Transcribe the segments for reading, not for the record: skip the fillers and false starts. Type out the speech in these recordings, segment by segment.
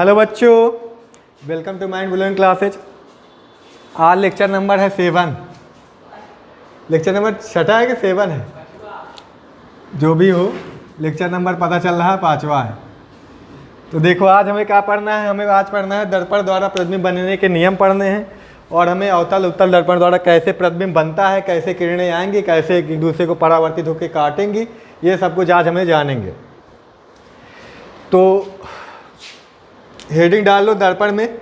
Hello बच्चों, welcome to mind blowing classes. आज lecture number है 7। लेक्चर नंबर 6 है कि 7 है, जो भी हो लेक्चर नंबर पता चल रहा है 5वां है। तो देखो आज हमें क्या पढ़ना है, हमें आज पढ़ना है दर्पण द्वारा प्रतिबिंब बनने के नियम पढ़ने हैं और हमें अवतल उत्तल दर्पण द्वारा कैसे प्रतिबिंब बनता है, कैसे किरणें आएंगी, कैसे एक दूसरे को परावर्तित होकर काटेंगी, ये सब कुछ आज हमें जानेंगे। तो हेडिंग डाल लो दर्पण में,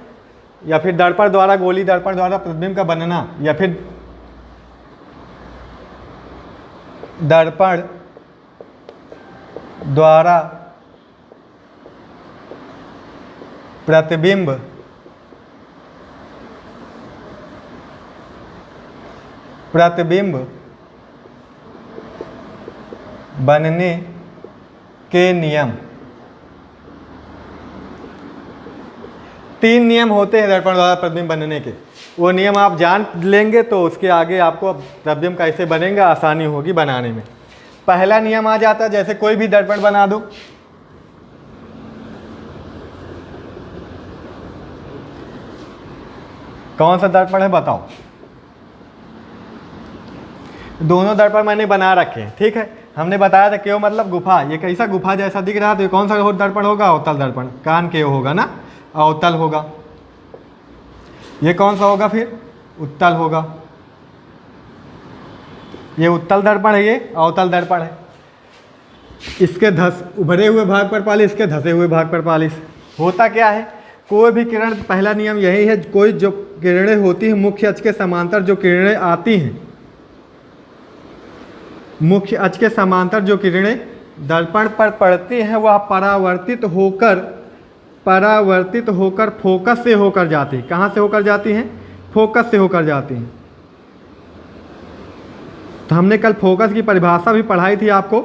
या फिर दर्पण द्वारा गोली दर्पण द्वारा प्रतिबिंब का बनना, या फिर दर्पण द्वारा प्रतिबिंब बनने के नियम। 3 नियम होते हैं दर्पण द्वारा प्रतिबिंब बनने के। वो नियम आप जान लेंगे तो उसके आगे आपको प्रतिबिंब कैसे बनेगा आसानी होगी बनाने में। पहला नियम आ जाता है, जैसे कोई भी दर्पण बना दो, कौन सा दर्पण है बताओ। दोनों दर्पण मैंने बना रखे हैं, ठीक है। हमने बताया था क्यों मतलब गुफा, ये कैसा गुफा जैसा दिख रहा था, ये कौन सा दर्पण होगा, अवतल दर्पण। कान के होगा ना, अवतल होगा। ये कौन सा होगा फिर, उत्तल होगा। ये उत्तल दर्पण है, ये अवतल दर्पण है। इसके उभरे हुए भाग पर पालिश, इसके धसे हुए भाग पर पालिश। होता क्या है, कोई भी किरण, पहला नियम यही है, कोई जो किरणें होती हैं मुख्य अक्ष के समांतर जो किरणें आती हैं, मुख्य अक्ष के समांतर जो किरणें दर्पण पर पड़ती हैं वह परावर्तित होकर फोकस से होकर जाती है। कहाँ से होकर जाती हैं, फोकस से होकर जाती हैं। तो हमने कल फोकस की परिभाषा भी पढ़ाई थी आपको,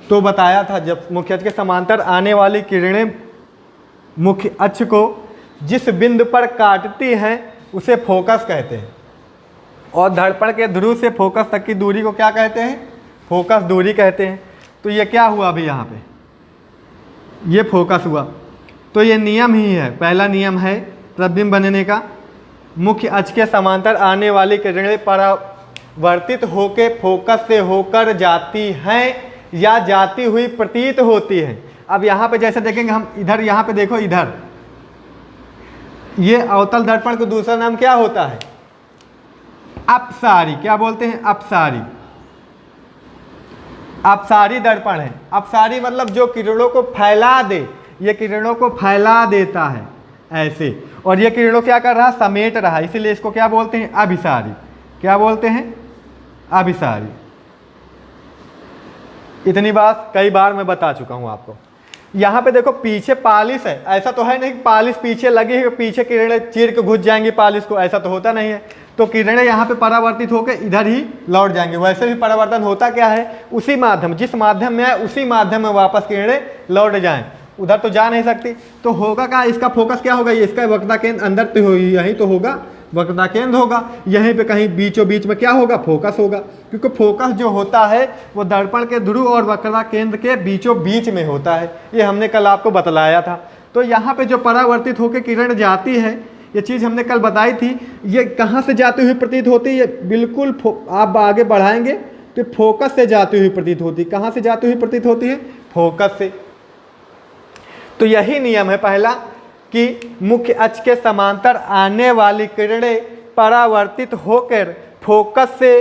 तो बताया था जब मुख्य अक्ष के समांतर आने वाली किरणें मुख्य अक्ष को जिस बिंदु पर काटती हैं उसे फोकस कहते हैं, और दर्पण के ध्रुव से फोकस तक की दूरी को क्या कहते हैं, फोकस दूरी कहते हैं। तो ये क्या हुआ अभी यहाँ पे, ये फोकस हुआ। तो ये नियम ही है, पहला नियम है प्रतिबिंब बनने का। मुख्य अक्ष के समांतर आने वाली किरणें परावर्तित होकर फोकस से होकर जाती हैं या जाती हुई प्रतीत होती है। अब यहाँ पे जैसे देखेंगे हम, इधर यहाँ पे देखो, इधर ये अवतल दर्पण का दूसरा नाम क्या होता है, अपसारी। क्या बोलते हैं, अपसारी। अपसारी दर्पण है। अपसारी मतलब जो किरणों को फैला दे, ये किरणों को फैला देता है ऐसे, और ये किरणों क्या कर रहा है, समेट रहा है, इसीलिए इसको क्या बोलते हैं, अभिसारी। क्या बोलते हैं, अभिसारी। इतनी बात कई बार मैं बता चुका हूं आपको। यहाँ पे देखो पीछे पालिश है, ऐसा तो है नहीं पालिश पीछे लगी है, पीछे किरणें चीर के घुस जाएंगी पालिश को, ऐसा तो होता नहीं है। तो किरणें यहाँ पे परावर्तित होकर इधर ही लौट जाएंगे। वैसे भी परावर्तन होता क्या है, उसी माध्यम, जिस माध्यम में है उसी माध्यम में वापस किरणें लौट जाएं, उधर तो जा नहीं सकती। तो होगा क्या, इसका फोकस क्या होगा, ये इसका वक्रता केंद्र अंदर तो यहीं तो होगा, वक्रता केंद्र होगा, यहीं पे कहीं बीचों बीच में क्या होगा, फोकस होगा। क्योंकि फोकस जो होता है वो दर्पण के ध्रुव और वक्रता केंद्र के बीचों बीच में होता है, ये हमने कल आपको बतलाया था। तो यहाँ पे जो परावर्तित होकर किरण जाती है, ये चीज़ हमने कल बताई थी, ये कहाँ से जाती हुई प्रतीत होती है, बिल्कुल आप आगे बढ़ाएंगे तो फोकस से जाती हुई प्रतीत होती है। कहाँ से जाती हुई प्रतीत होती है, फोकस से। तो यही नियम है पहला, कि मुख्य अक्ष के समांतर आने वाली किरणें परावर्तित होकर फोकस से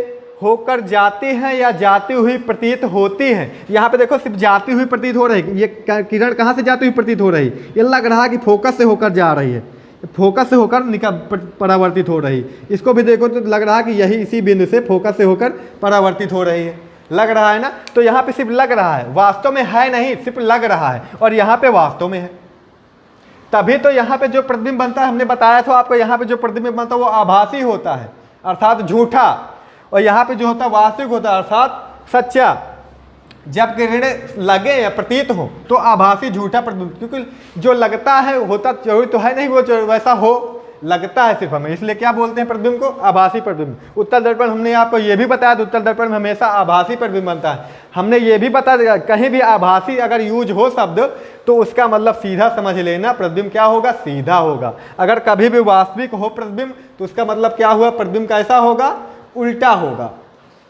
होकर जाती हैं या जाती हुई प्रतीत होती हैं। यहाँ पे देखो सिर्फ जाती हुई प्रतीत हो रही है, ये किरण कहाँ से जाती हुई प्रतीत हो रही है, ये लग रहा है कि फोकस से होकर जा रही है, फोकस से होकर परावर्तित हो रही। इसको भी देखो तो लग रहा है कि यही इसी बिंदु से फोकस से होकर परावर्तित हो रही है, लग रहा है ना। तो यहाँ पे सिर्फ लग रहा है, वास्तव में है नहीं, सिर्फ लग रहा है, और यहाँ पे वास्तव में है। तभी तो यहाँ पे जो प्रतिबिंब बनता है, हमने बताया था आपको, यहाँ पे जो प्रतिबिंब बनता है वो आभासी होता है अर्थात झूठा, और यहाँ पे जो होता है वास्तविक होता है अर्थात सच्चा। जब किरणें लगे या प्रतीत हो तो आभासी झूठा प्रतिबिंब, क्योंकि जो लगता है होता जरूरी तो है नहीं वो वैसा हो, लगता है सिर्फ हमें, इसलिए क्या बोलते हैं प्रतिबिंब को? आभासी प्रतिबिंब। उत्तल दर्पण हमने आपको ये भी बताया था, उत्तल दर्पण में हमेशा आभासी प्रतिबिंब बनता है। हमने ये भी बता दिया कहीं भी आभासी अगर यूज हो शब्द तो उसका मतलब सीधा समझ लेना, प्रतिबिंब क्या होगा? सीधा होगा। अगर कभी भी वास्तविक हो प्रतिबिंब तो उसका मतलब क्या हुआ? प्रतिबिंब कैसा होगा? उल्टा होगा।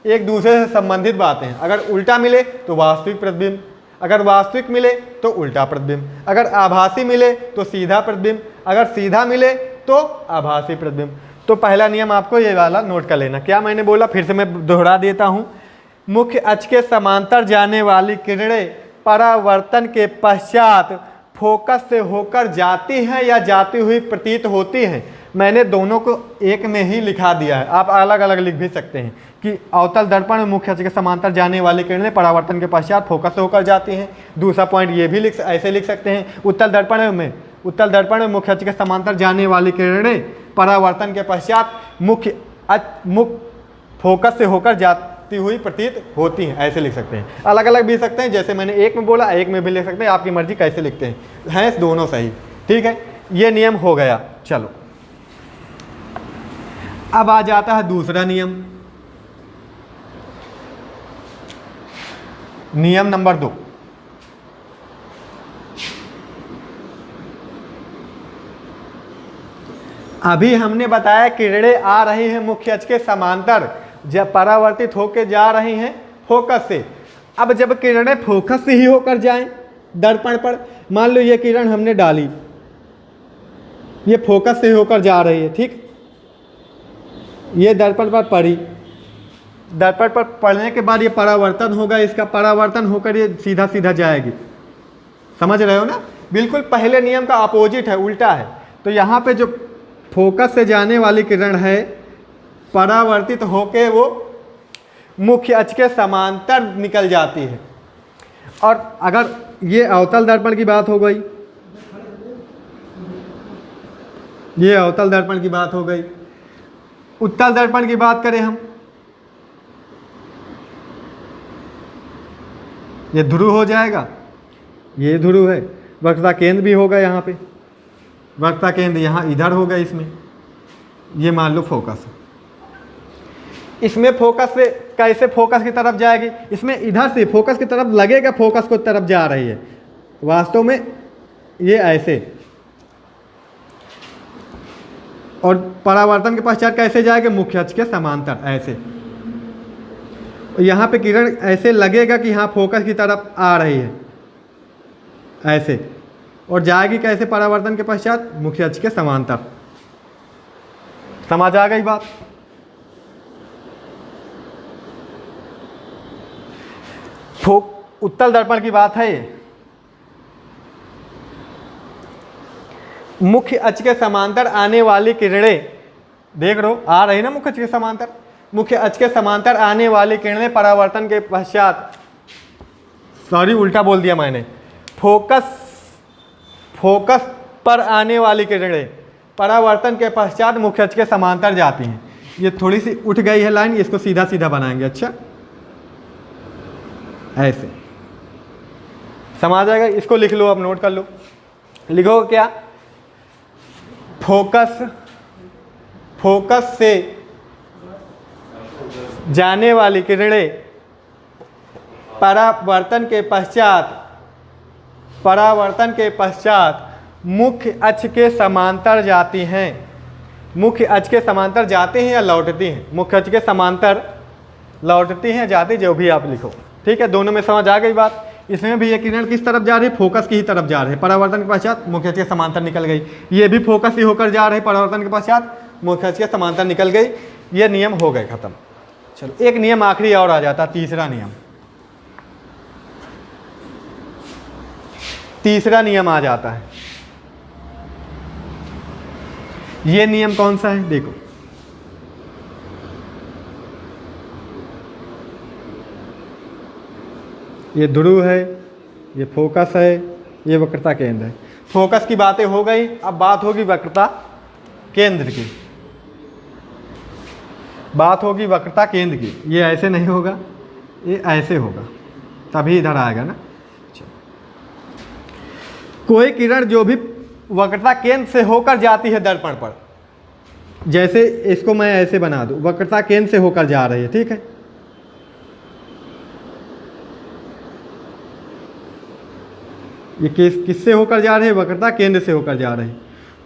एक दूसरे से संबंधित बातें हैं। अगर उल्टा मिले तो वास्तविक प्रतिबिंब, अगर वास्तविक मिले तो उल्टा प्रतिबिंब, अगर आभासी मिले तो सीधा प्रतिबिंब, अगर सीधा मिले तो आभासी प्रतिबिंब। तो पहला नियम आपको ये वाला नोट कर लेना। क्या मैंने बोला? फिर से मैं दोहरा देता हूँ। मुख्य अक्ष के समांतर जाने वाली किरणें परावर्तन के पश्चात फोकस से होकर जाती हैं या जाती हुई प्रतीत होती हैं। मैंने दोनों को एक में ही लिखा दिया है, आप अलग अलग लिख भी सकते हैं कि अवतल दर्पण में मुख्य अक्ष के समांतर जाने वाली किरणें परावर्तन के पश्चात फोकस से होकर जाती हैं। दूसरा पॉइंट ये भी ऐसे लिख सकते हैं, उत्तल दर्पण में मुख्य अक्ष के समांतर जाने वाली किरणें परावर्तन के पश्चात मुख्य फोकस से होकर जाती हुई प्रतीत होती हैं, ऐसे लिख सकते हैं। अलग अलग भी सकते हैं, जैसे मैंने एक में बोला एक में भी लिख सकते हैं, आपकी मर्जी कैसे लिखते हैं दोनों सही। ठीक है, ये नियम हो गया। चलो अब आ जाता है दूसरा नियम, नियम नंबर 2। अभी हमने बताया किरणें आ रही हैं मुख्य अक्ष के समांतर, जब परावर्तित होकर जा रही हैं फोकस से। अब जब किरणें फोकस से ही होकर जाएं दर्पण पर, मान लो ये किरण हमने डाली, ये फोकस से ही होकर जा रही है, ठीक, ये दर्पण पर पड़ी, दर्पण पर पड़ने के बाद ये परावर्तन होगा, इसका परावर्तन होकर ये सीधा सीधा जाएगी। समझ रहे हो ना? बिल्कुल पहले नियम का अपोजिट है, उल्टा है। तो यहाँ पे जो फोकस से जाने वाली किरण है परावर्तित होके वो मुख्य अक्ष के समांतर निकल जाती है। और अगर ये अवतल दर्पण की बात हो गई, ये अवतल दर्पण की बात हो गई। उत्तल दर्पण की बात करें हम, ये ध्रुव हो जाएगा, ये ध्रुव है, वक्रता केंद्र भी होगा यहाँ पे, वक्रता केंद्र यहाँ इधर होगा इसमें, ये मान लो फोकस। इसमें फोकस से कैसे फोकस की तरफ जाएगी? इसमें इधर से फोकस की तरफ लगेगा, फोकस को तरफ जा रही है, वास्तव में ये ऐसे। और परावर्तन के पश्चात कैसे जाएगा? मुख्य अक्ष के समांतर, ऐसे। यहाँ पे किरण ऐसे लगेगा कि यहाँ फोकस की तरफ आ रही है, ऐसे, और जाएगी कैसे परावर्तन के पश्चात? मुख्य अक्ष के समांतर। समझ आ गई बात? उत्तल दर्पण की बात है ये। मुख्य अक्ष के समांतर आने वाली किरणें, देख रहे हो आ रही ना मुख्य अक्ष के समांतर, मुख्य अक्ष के समांतर आने वाली किरणें परावर्तन के पश्चात, सॉरी उल्टा बोल दिया मैंने, फोकस पर आने वाली किरणें परावर्तन के पश्चात मुख्य अक्ष के समांतर जाती हैं। ये थोड़ी सी उठ गई है लाइन, इसको सीधा सीधा बनाएंगे। अच्छा, ऐसे समझ जाएगा। इसको लिख लो, अब नोट कर लो। लिखो क्या? फोकस से जाने वाली किरणें परावर्तन के पश्चात मुख्य अक्ष के समांतर जाती हैं। मुख्य अक्ष के समांतर जाती हैं या लौटती हैं? मुख्य अक्ष के समांतर लौटती हैं, जाती, जो भी आप लिखो। ठीक है, दोनों में समझ आ गई बात। इसमें भी ये किरण किस तरफ जा रही है? फोकस की ही तरफ जा रही है, परावर्तन के पश्चात मुख्य अक्ष के समांतर निकल गई। ये भी फोकस ही होकर जा रहे, परावर्तन के पश्चात मुख्य अक्ष के समांतर निकल गई। ये नियम हो गए खत्म। चलो एक नियम आखिरी और आ जाता, तीसरा नियम। तीसरा नियम आ जाता है। ये नियम कौन सा है? देखो, ये ध्रुव है, ये फोकस है, ये वक्रता केंद्र है। फोकस की बातें हो गई, अब बात होगी वक्रता केंद्र की। बात होगी वक्रता केंद्र की। ये ऐसे नहीं होगा, ये ऐसे होगा, तभी इधर आएगा ना। कोई किरण जो भी वक्रता केंद्र से होकर जाती है दर्पण पर, जैसे इसको मैं ऐसे बना दूं, वक्रता केंद्र से होकर जा रही है, ठीक है। ये किससे होकर जा रही है? वक्रता केंद्र से होकर जा रही है।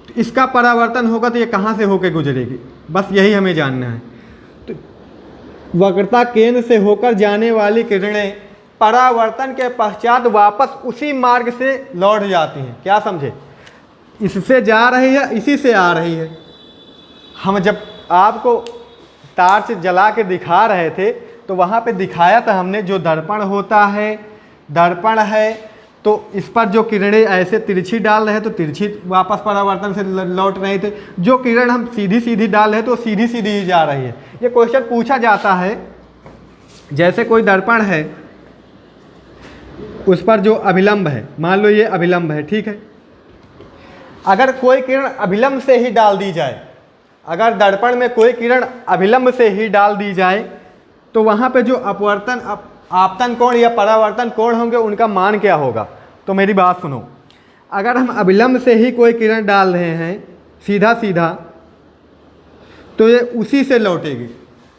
तो इसका परावर्तन होगा तो ये कहाँ से होकर गुजरेगी, बस यही हमें जानना है। तो वक्रता केंद्र से होकर जाने वाली किरणें परावर्तन के पश्चात वापस उसी मार्ग से लौट जाती हैं। क्या समझे? इससे जा रही है, इसी से आ रही है। हम जब आपको टार्च जला के दिखा रहे थे तो वहाँ पे दिखाया था हमने, जो दर्पण होता है, दर्पण है तो इस पर जो किरणें ऐसे तिरछी डाल रहे तो तिरछी वापस परावर्तन से लौट रहे थे, जो किरण हम सीधी सीधी डाल रहे तो सीधी सीधी ही जा रही है। ये क्वेश्चन पूछा जाता है, जैसे कोई दर्पण है उस पर जो अभिलंब है, मान लो ये अभिलंब है, ठीक है। अगर कोई किरण अभिलंब से ही डाल दी जाए, अगर दर्पण में कोई किरण अभिलंब से ही डाल दी जाए तो वहाँ पे जो अपवर्तन आपतन कोण या परावर्तन कोण होंगे उनका मान क्या होगा? तो मेरी बात सुनो, अगर हम अभिलंब से ही कोई किरण डाल रहे हैं सीधा सीधा तो ये उसी से लौटेगी,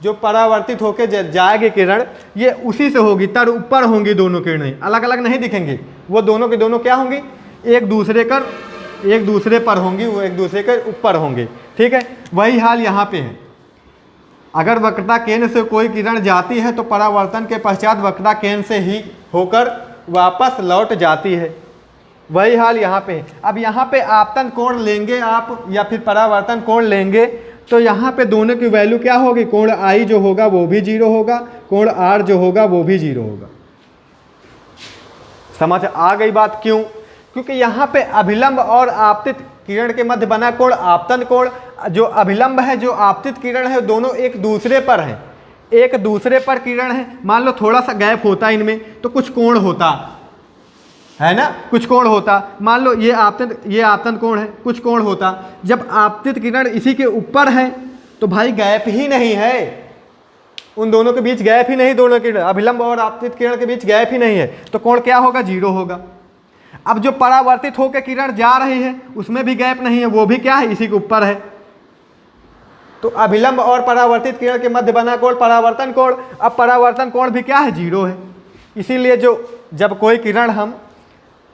जो परावर्तित होकर जाएगी किरण ये उसी से होगी, तर ऊपर होंगी दोनों किरणें, अलग अलग नहीं दिखेंगी। वो दोनों के दोनों क्या होंगी? एक दूसरे पर होंगी, वो एक दूसरे के ऊपर होंगे, ठीक है। वही हाल यहाँ पे है। अगर वक्रता केंद्र से कोई किरण जाती है तो परावर्तन के पश्चात वक्रता केंद्र से ही होकर वापस लौट जाती है। वही हाल यहाँ पे है। अब यहाँ पे आपतन कोण लेंगे आप या फिर परावर्तन कोण लेंगे तो यहाँ पे दोनों की वैल्यू क्या होगी? कोण आई जो होगा वो भी 0 होगा, कोण आर जो होगा वो भी 0 होगा। समझ आ गई बात? क्यों? क्योंकि यहाँ पे अभिलंब और आपतित किरण के मध्य बना कोण आपतन कोण, जो अभिलंब है जो आपतित किरण है दोनों एक दूसरे पर हैं, एक दूसरे पर किरण है। मान लो थोड़ा सा गैप होता इनमें तो कुछ कोण होता है ना, कुछ कोण होता। मान लो ये आपतन कोण है, कुछ कोण होता। जब आपतित किरण इसी के ऊपर है तो भाई गैप ही नहीं है, उन दोनों के बीच गैप ही नहीं, दोनों किरण अभिलंब और आपतित किरण के बीच गैप ही नहीं है, तो कोण क्या होगा? 0 होगा। अब जो परावर्तित होकर किरण जा रही है उसमें भी गैप नहीं है, वो भी क्या है? इसी के ऊपर है। तो अभिलंब और परावर्तित किरण के मध्य बना कोण परावर्तन कोण। अब परावर्तन कोण भी क्या है? 0 है। इसीलिए जब कोई किरण हम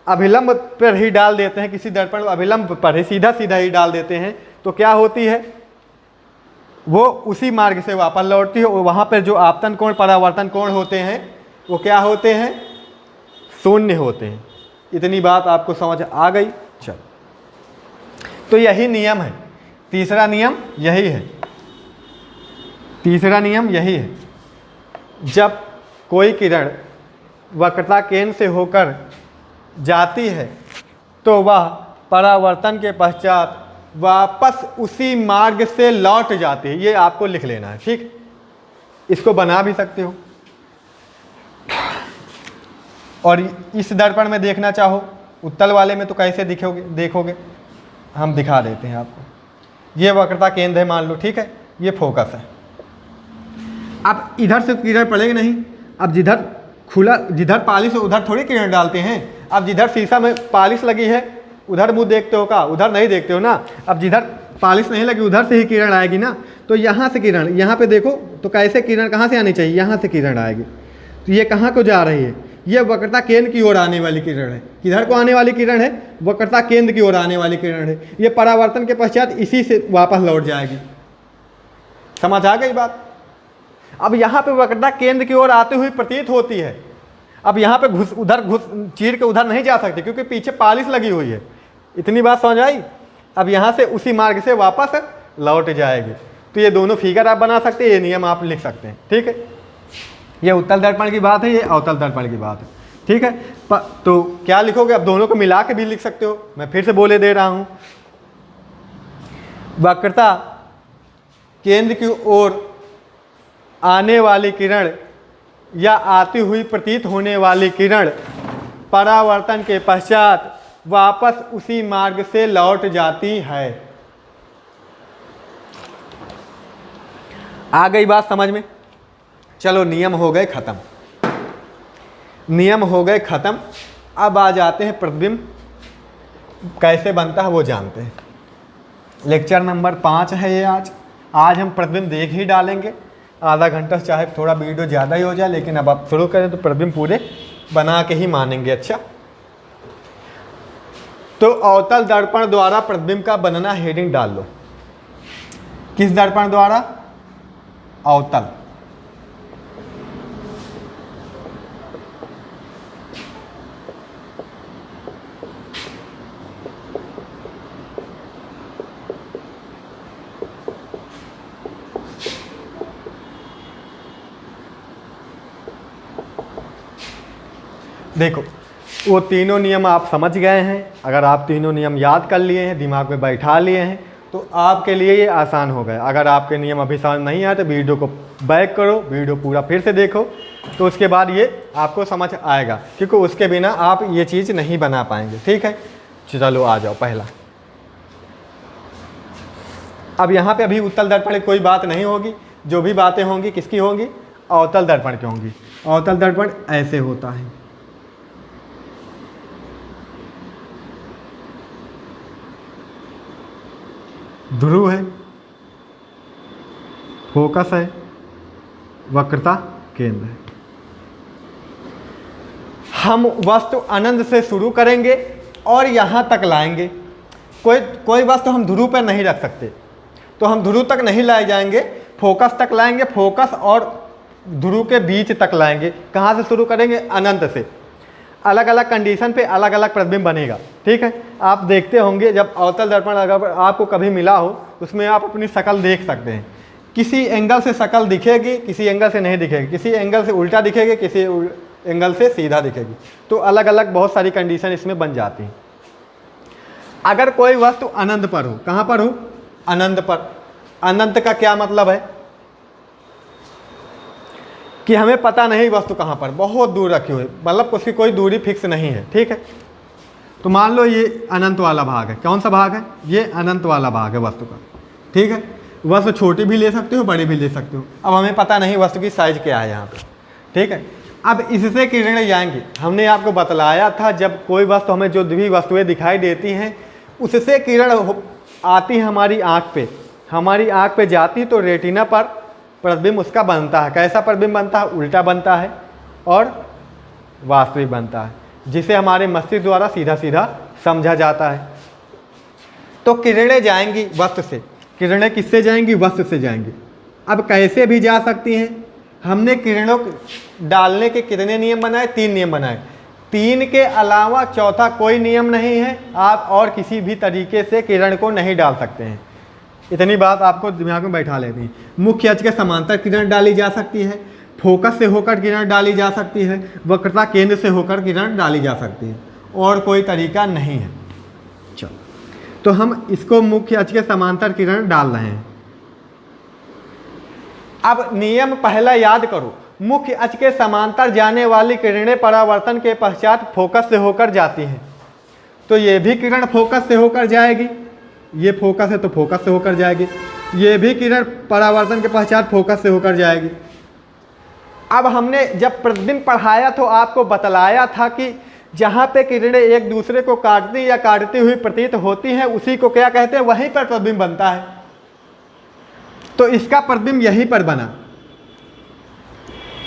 अभिलंब पर ही डाल देते हैं, किसी दर्पण अभिलंब पर ही सीधा सीधा ही डाल देते हैं तो क्या होती है? वो उसी मार्ग से वापस लौटती है। वहाँ पर जो आपतन कोण परावर्तन कोण होते हैं वो क्या होते हैं? शून्य होते हैं। इतनी बात आपको समझ आ गई? चलो, तो यही नियम है। तीसरा नियम यही है, तीसरा नियम यही है। जब कोई किरण वक्रता केंद्र से होकर जाती है तो वह परावर्तन के पश्चात वापस उसी मार्ग से लौट जाती है। ये आपको लिख लेना है, ठीक। इसको बना भी सकते हो और इस दर्पण में देखना चाहो, उत्तल वाले में तो कैसे देखोगे हम दिखा देते हैं आपको। ये वक्रता केंद्र है मान लो, ठीक है, ये फोकस है। अब इधर से किरण पड़ेगी नहीं, अब जिधर पालिश है उधर थोड़ी किरण डालते हैं। अब जिधर शीशा में पालिश लगी है उधर मुंह देखते हो का? उधर नहीं देखते हो ना। अब जिधर पालिश नहीं लगी उधर से ही किरण आएगी ना। तो यहाँ से किरण, यहाँ पे देखो तो कैसे किरण कहाँ से आनी चाहिए? यहाँ से किरण आएगी। तो ये कहाँ को जा रही है? ये वक्रता केंद्र की ओर आने वाली किरण है। किधर को आने वाली किरण है? वक्रता केंद्र की ओर आने वाली किरण है। ये परावर्तन के पश्चात इसी से वापस लौट जाएगी। समझ आ गई बात? अब यहाँ पे वक्रता केंद्र की ओर आते हुए प्रतीत होती है। अब यहाँ पे घुस चीर के उधर नहीं जा सकते क्योंकि पीछे पालिश लगी हुई है। इतनी बात समझ आई? अब यहाँ से उसी मार्ग से वापस लौट जाएगी। तो ये दोनों फिगर आप बना सकते हैं, ये नियम आप लिख सकते हैं, ठीक है। ये उत्तल दर्पण की बात है, ये अवतल दर्पण की बात है, ठीक है। तो क्या लिखोगे? अब दोनों को मिला के भी लिख सकते हो। मैं फिर से बोले दे रहा हूँ, वक्रता केंद्र की ओर आने वाली किरण या आती हुई प्रतीत होने वाली किरण परावर्तन के पश्चात वापस उसी मार्ग से लौट जाती है। आ गई बात समझ में? चलो, नियम हो गए खत्म, नियम हो गए खत्म। अब आ जाते हैं प्रतिबिंब कैसे बनता है वो जानते हैं। लेक्चर नंबर 5 है ये। आज हम प्रतिबिंब देख ही डालेंगे, आधा घंटा चाहे थोड़ा वीडियो ज़्यादा ही हो जाए, लेकिन अब आप शुरू करें तो प्रतिबिंब पूरे बना के ही मानेंगे। अच्छा, तो अवतल दर्पण द्वारा प्रतिबिंब का बनना हेडिंग डाल लो। किस दर्पण द्वारा? अवतल। देखो, वो तीनों नियम आप समझ गए हैं। अगर आप तीनों नियम याद कर लिए हैं, दिमाग में बैठा लिए हैं, तो आपके लिए ये आसान हो गया। अगर आपके नियम अभी समझ नहीं आए तो वीडियो को बैक करो, वीडियो पूरा फिर से देखो, तो उसके बाद ये आपको समझ आएगा, क्योंकि उसके बिना आप ये चीज़ नहीं बना पाएंगे। ठीक है, चलो आ जाओ। पहला, अब यहाँ पे अभी उत्तल दर्पण की कोई बात नहीं होगी, जो भी बातें होंगी किसकी होंगी? अवतल दर्पण की होंगी। अवतल दर्पण ऐसे होता है, ध्रुव है, फोकस है, वक्रता केंद्र है। हम वस्तु अनंत से शुरू करेंगे और यहाँ तक लाएंगे। कोई वस्तु हम ध्रुव पर नहीं रख सकते, तो हम ध्रुव तक नहीं लाए जाएंगे, फोकस तक लाएंगे, फोकस और ध्रुव के बीच तक लाएंगे। कहाँ से शुरू करेंगे? अनंत से। अलग अलग कंडीशन पे अलग अलग प्रतिबिंब बनेगा। ठीक है, आप देखते होंगे जब अवतल दर्पण अगर आपको कभी मिला हो, उसमें आप अपनी शक्ल देख सकते हैं। किसी एंगल से शक्ल दिखेगी, किसी एंगल से नहीं दिखेगी, किसी एंगल से उल्टा दिखेगी, किसी एंगल से सीधा दिखेगी। तो अलग अलग बहुत सारी कंडीशन इसमें बन जाती हैं। अगर कोई वस्तु अनंत पर हो, कहाँ पर हो? अनंत पर। अनंत का क्या मतलब है? कि हमें पता नहीं वस्तु कहाँ पर, बहुत दूर रखी हुई, मतलब उसकी कोई दूरी फिक्स नहीं है। ठीक है, तो मान लो ये अनंत वाला भाग है। कौन सा भाग है? ये अनंत वाला भाग है वस्तु का। ठीक है, वस्तु छोटी भी ले सकते हो, बड़ी भी ले सकते हो। अब हमें पता नहीं वस्तु की साइज क्या है यहाँ पे। ठीक है, अब इससे किरणें जाएंगी। हमने आपको बतलाया था, जब कोई वस्तु, हमें जो भी वस्तुएं दिखाई देती हैं, उससे किरण आती है हमारी आँख पे, हमारी आँख पे जाती तो रेटिना पर प्रतिबिंब उसका बनता है। कैसा प्रतिबिंब बनता है? उल्टा बनता है और वास्तविक बनता है, जिसे हमारे मस्तिष्क द्वारा सीधा सीधा समझा जाता है। तो किरणें जाएंगी वस्तु से। किरणें किससे जाएंगी? वस्तु से जाएंगी। अब कैसे भी जा सकती हैं? हमने किरणों डालने के कितने नियम बनाए? 3 नियम बनाए। 3 के अलावा चौथा कोई नियम नहीं है। आप और किसी भी तरीके से किरण को नहीं डाल सकते हैं। इतनी बात आपको दिमाग में बैठा लेनी है। मुख्य अक्ष के समांतर किरण डाली जा सकती है, फोकस से होकर किरण डाली जा सकती है, वक्रता केंद्र से होकर किरण डाली जा सकती है, और कोई तरीका नहीं है। चलो, तो हम इसको मुख्य अक्ष के समांतर किरण डाल रहे हैं। अब नियम पहला याद करो, मुख्य अक्ष के समांतर जाने वाली किरणें परावर्तन के पश्चात फोकस से होकर जाती हैं। तो ये भी किरण फोकस से होकर जाएगी, ये फोकस है तो फोकस से होकर जाएगी, ये भी किरण परावर्तन के पश्चात फोकस से होकर जाएगी। अब हमने जब प्रतिबिंब पढ़ाया तो आपको बतलाया था कि जहाँ पे किरणें एक दूसरे को काटती या काटती हुई प्रतीत होती हैं, उसी को क्या कहते हैं? वहीं पर प्रतिबिंब बनता है। तो इसका प्रतिबिंब यहीं पर बना।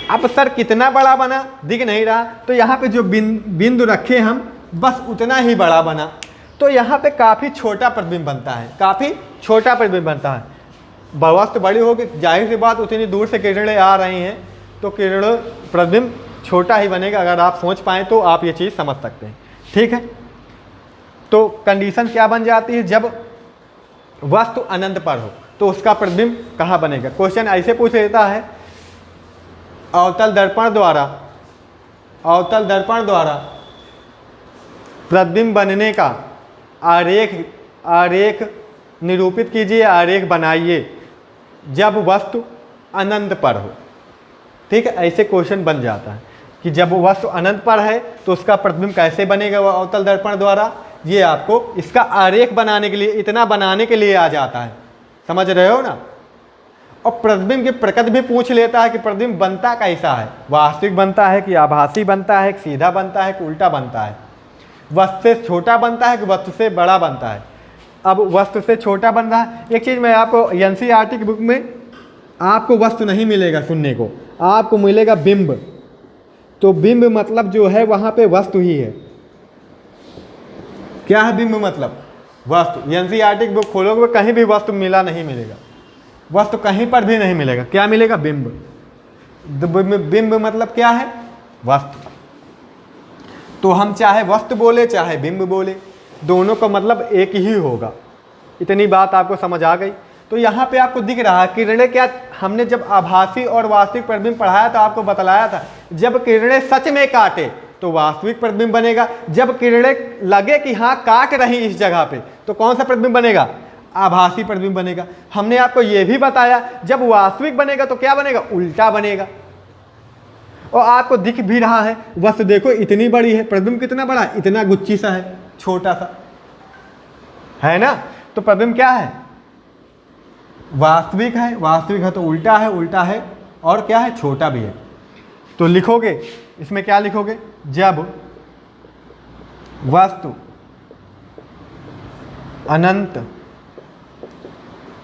अब सर कितना बड़ा बना? दिख नहीं रहा। तो यहाँ पे जो बिंदु रखे हम, बस उतना ही बड़ा बना। तो यहाँ पे काफ़ी छोटा प्रतिबिंब बनता है, काफ़ी छोटा प्रतिबिंब बनता है। वस्तु बड़ी होगी, जाहिर सी बात उतनी दूर से किरणें आ रही हैं, तो किरणों प्रतिबिंब छोटा ही बनेगा। अगर आप सोच पाएँ तो आप ये चीज़ समझ सकते हैं। ठीक है, तो कंडीशन क्या बन जाती है? जब वस्तु अनंत पर हो तो उसका प्रतिबिंब कहाँ बनेगा? क्वेश्चन ऐसे पूछ लेता है, अवतल दर्पण द्वारा प्रतिबिंब बनने का आरेख निरूपित कीजिए, आरेख बनाइए जब वस्तु अनंत पर हो। ठीक है, ऐसे क्वेश्चन बन जाता है कि जब वस्तु अनंत पर है तो उसका प्रतिबिंब कैसे बनेगा वो अवतल दर्पण द्वारा। ये आपको इसका आरेख बनाने के लिए, इतना बनाने के लिए आ जाता है। समझ रहे हो ना? और प्रतिबिंब की प्रकृति भी पूछ लेता है कि प्रतिबिंब बनता कैसा है, वास्तविक बनता है कि आभासी बनता है, कि सीधा बनता है कि उल्टा बनता है, वस्तु से छोटा बनता है कि वस्तु से बड़ा बनता है। अब वस्तु से छोटा बन रहा है। एक चीज़ मैं आपको एनसीईआरटी की बुक में आपको वस्तु नहीं मिलेगा सुनने को, आपको मिलेगा बिंब। तो बिंब मतलब जो है वहाँ पे वस्तु ही है। क्या है बिंब मतलब? वस्तु। एनसीईआरटी की बुक खोलोगे कहीं भी वस्तु मिला नहीं मिलेगा, वस्तु कहीं पर भी नहीं मिलेगा। क्या मिलेगा? बिंब। बिंब मतलब क्या है? वस्तु। तो हम चाहे वस्तु बोले चाहे बिंब बोले, दोनों का मतलब एक ही होगा। इतनी बात आपको समझ आ गई? तो यहाँ पे आपको दिख रहा है किरणें क्या, हमने जब आभासी और वास्तविक प्रतिबिंब पढ़ाया तो आपको बतलाया था, जब किरणें सच में काटे तो वास्तविक प्रतिबिंब बनेगा, जब किरणें लगे कि हाँ काट रही इस जगह पे तो कौन सा प्रतिबिंब बनेगा? आभासी प्रतिबिंब बनेगा। हमने आपको यह भी बताया जब वास्तविक बनेगा तो क्या बनेगा? उल्टा बनेगा। और आपको दिख भी रहा है वस्तु देखो इतनी बड़ी है, प्रतिबिंब कितना बड़ा है? इतना गुच्ची सा है, छोटा सा है ना। तो प्रतिबिंब क्या है? वास्तविक है। वास्तविक है तो उल्टा है, उल्टा है और क्या है? छोटा भी है। तो लिखोगे इसमें क्या लिखोगे? जब वस्तु अनंत पर हो तो उसका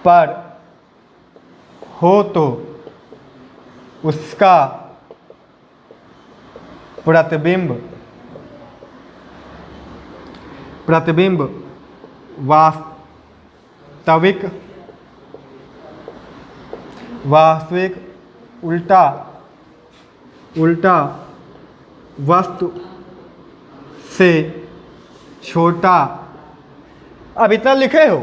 प्रतिबिंब वास्तविक उल्टा वस्तु से छोटा। अब इतना लिखे हो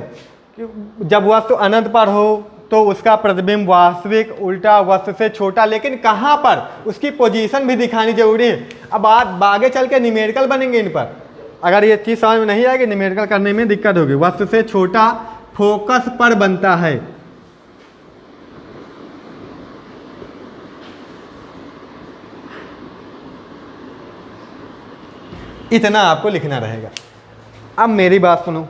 कि जब वस्तु अनंत पर हो तो उसका प्रतिबिंब वास्तविक उल्टा वस्तु से छोटा, लेकिन कहाँ पर? उसकी पोजीशन भी दिखानी जरूरी है। अब आप आगे चल के न्यूमेरिकल बनेंगे इन पर, अगर ये चीज़ समझ में नहीं आएगी न्यूमेरिकल करने में दिक्कत होगी। वस्तु से छोटा फोकस पर बनता है। इतना आपको लिखना रहेगा। अब मेरी बात सुनो,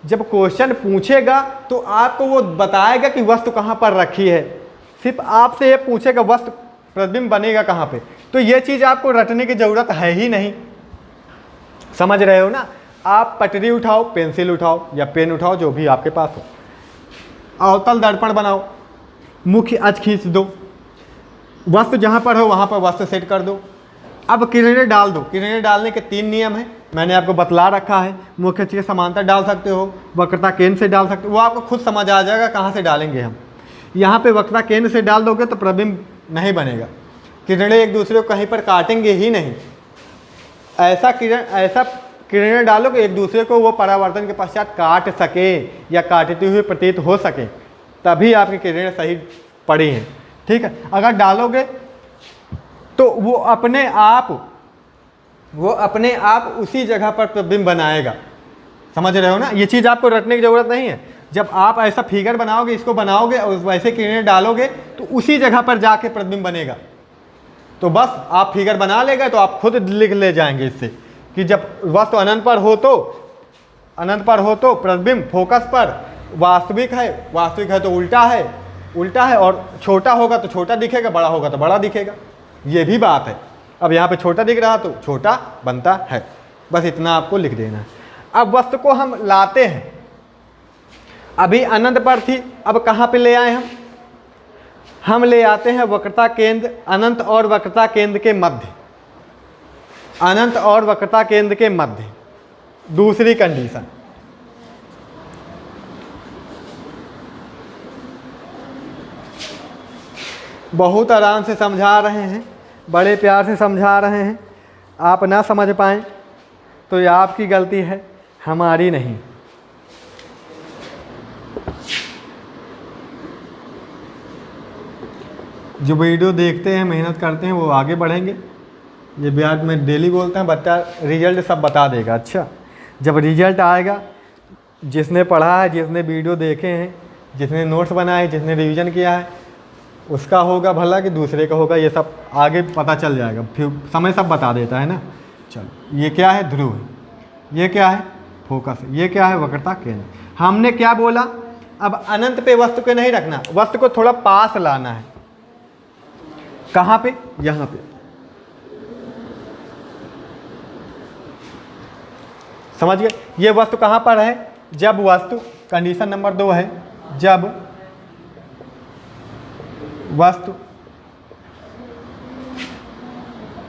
जब क्वेश्चन पूछेगा तो आपको वो बताएगा कि वस्तु कहाँ पर रखी है, सिर्फ आपसे ये पूछेगा वस्तु प्रतिबिंब बनेगा कहाँ पे। तो ये चीज़ आपको रटने की ज़रूरत है ही नहीं। समझ रहे हो ना? आप पटरी उठाओ, पेंसिल उठाओ या पेन उठाओ, जो भी आपके पास हो, अवतल दर्पण बनाओ, मुख्य अक्ष खींच दो, वस्तु जहाँ पर हो वहाँ पर वस्तु सेट कर दो। अब किरणें डाल दो। किरणें डालने के 3 नियम हैं, मैंने आपको बतला रखा है। मुख्य अक्ष के समांतर डाल सकते हो, वक्रता केंद्र से डाल सकते हो, वो आपको खुद समझ आ जाएगा कहाँ से डालेंगे हम। यहाँ पे वक्रता केंद्र से डाल दोगे तो प्रतिबिंब नहीं बनेगा, किरणें एक दूसरे को कहीं पर काटेंगे ही नहीं। ऐसा किरणें डालो कि एक दूसरे को वो परावर्तन के पश्चात काट सके या काटती हुई प्रतीत हो सके, तभी आपकी किरणें सही पड़ी हैं। ठीक है, अगर डालोगे तो वो अपने आप उसी जगह पर प्रतिबिंब बनाएगा। समझ रहे हो ना? ये चीज़ आपको रटने की ज़रूरत नहीं है। जब आप ऐसा फिगर बनाओगे, इसको बनाओगे और वैसे किरणें डालोगे तो उसी जगह पर जाके प्रतिबिंब बनेगा। तो बस आप फिगर बना लेगा तो आप खुद लिख ले जाएंगे इससे कि जब वस्तु अनंत पर हो तो प्रतिबिंब फोकस पर वास्तविक है तो उल्टा है और छोटा होगा तो छोटा दिखेगा, बड़ा होगा तो बड़ा दिखेगा। ये भी बात है। अब यहाँ पे छोटा दिख रहा तो छोटा बनता है। बस इतना आपको लिख देना है। अब वस्तु को हम लाते हैं, अभी अनंत पर थी, अब कहाँ पे ले आए हम ले आते हैं वक्रता केंद्र, अनंत और वक्रता केंद्र के मध्य। अनंत और वक्रता केंद्र के मध्य दूसरी कंडीशन। बहुत आराम से समझा रहे हैं, बड़े प्यार से समझा रहे हैं। आप ना समझ पाएँ तो ये आपकी गलती है, हमारी नहीं। जो वीडियो देखते हैं, मेहनत करते हैं, वो आगे बढ़ेंगे। ये ब्याज में डेली बोलता है, बच्चा रिजल्ट सब बता देगा। अच्छा, जब रिजल्ट आएगा, जिसने पढ़ा है, जिसने वीडियो देखे हैं, जिसने नोट्स बनाए, जिसने रिवीजन किया है, उसका होगा भला कि दूसरे का होगा, ये सब आगे पता चल जाएगा। फिर समय सब बता देता है ना। चलो, ये क्या है? ध्रुव है। ये क्या है? फोकस है। ये क्या है? वक्रता केंद्र। हमने क्या बोला? अब अनंत पे वस्तु को नहीं रखना, वस्तु को थोड़ा पास लाना है। कहाँ पे? यहाँ पे। समझ गए? ये वस्तु कहाँ पर है? जब वस्तु, कंडीशन नंबर 2 है, जब वस्तु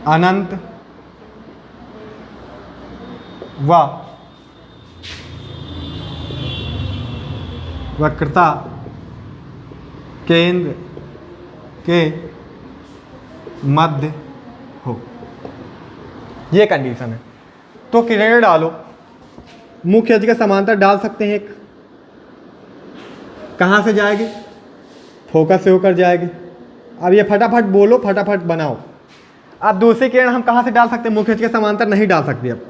अनंत व वक्रता केंद्र के मध्य हो, ये कंडीशन है। तो किरणें डालो, मुख्य अक्ष के समांतर डाल सकते हैं। एक कहाँ से जाएगी? फोकस से होकर जाएगी। अब ये फटाफट बोलो, फटाफट बनाओ। अब दूसरी किरण हम कहाँ से डाल सकते हैं? मुख्य अक्ष के समांतर नहीं डाल सकते। अब